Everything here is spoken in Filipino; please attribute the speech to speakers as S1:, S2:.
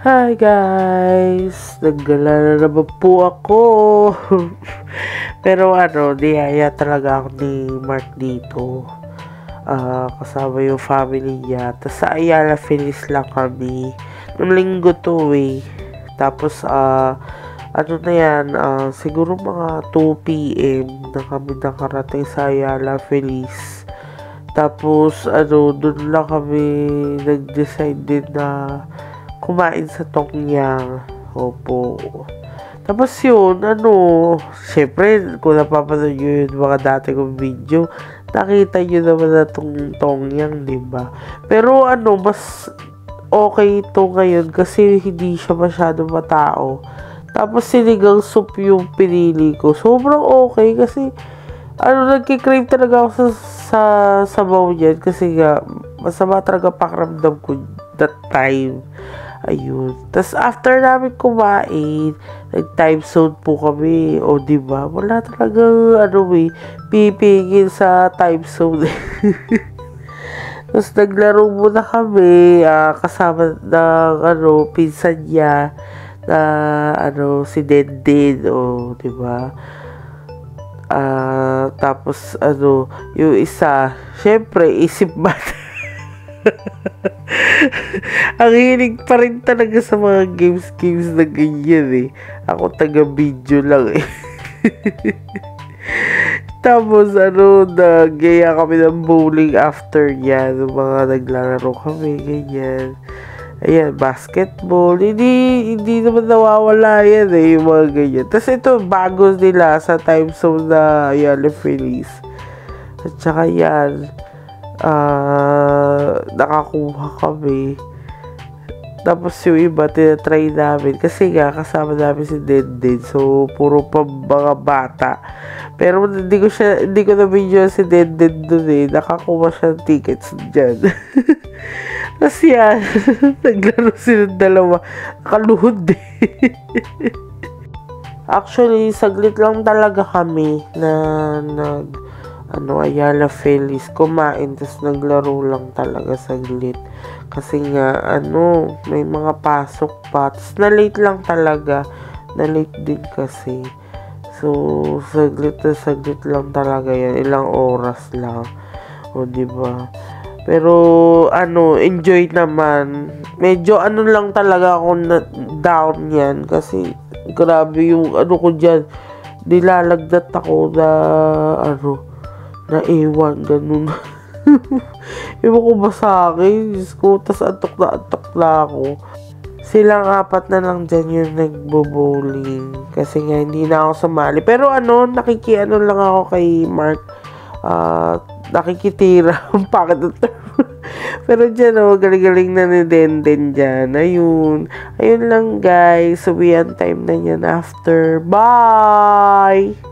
S1: Hi guys! Naggala na naman po ako. Pero niyaya talaga ako ni Mark dito. Kasama yung family niya. Tapos sa Ayala Feliz lang kami. Nung linggo to eh. Tapos na yan, siguro mga 2 p.m. na kami nakarating sa Ayala Feliz. Tapos doon lang kami nag-decide din na kumain sa Tongyang. Opo. Tapos yun, syempre, kung napapanood nyo yung mga dati kong video, nakita nyo naman na itong Tongyang, diba? Pero mas okay ito ngayon kasi hindi siya masyado matao. Tapos sinigang soup yung pinili ko. Sobrang okay kasi nagkikrave talaga ako sa sabaw niyan kasi nga masama talaga pakiramdam ko that time. Ayun. Tapos after namin kumain, nag-time zone po kami. O diba? Wala talaga pipigil sa time zone. Tapos naglaro muna kami kasama ng pinsan niya na si Dendin. O diba? Tapos yung isa, syempre isip bata. Ang hilig pa rin talaga sa mga games na ganyan eh. Ako taga-video lang eh. Tapos nagaya kami ng bowling after yan. Mga naglalaro kami, ganyan. Ayan, basketball. Hindi naman nawawala yan eh, yung mga ganyan. Tapos ito, bago nila sa time zone na Ayala Feliz. At saka yan, nakakuha kami. Tapos yung iba, tinatry namin. Kasi nga, kasama namin si Dendin. So, puro pa mga bata. Pero hindi ko na video si Dendin dun eh. Nakakuha siya ng tickets dyan. Tapos yan, naglaro silang dalawa. Nakaluhod eh. Actually, saglit lang talaga kami na Ayala Feliz kumain, tapos naglaro lang talaga saglit kasi nga may mga pasok pa, tapos na late lang talaga, na late din kasi, so saglit lang talaga yan, ilang oras lang, o diba? Pero enjoy naman. Medyo lang talaga ako na down yan kasi grabe yung ko dyan, nilalagdat ako na ewan, ganun. Ewan ko ba sa akin, Diyos ko, tas antok na ako. Silang 4 na lang dyan yung nagbo-bowling. Kasi nga, hindi na ako sumali. Pero lang ako kay Mark. Nakikitira. Bakit ito? Pero dyan, galing-galing na ni Denden dyan. Ayun lang, guys. Subihan time na yan after. Bye!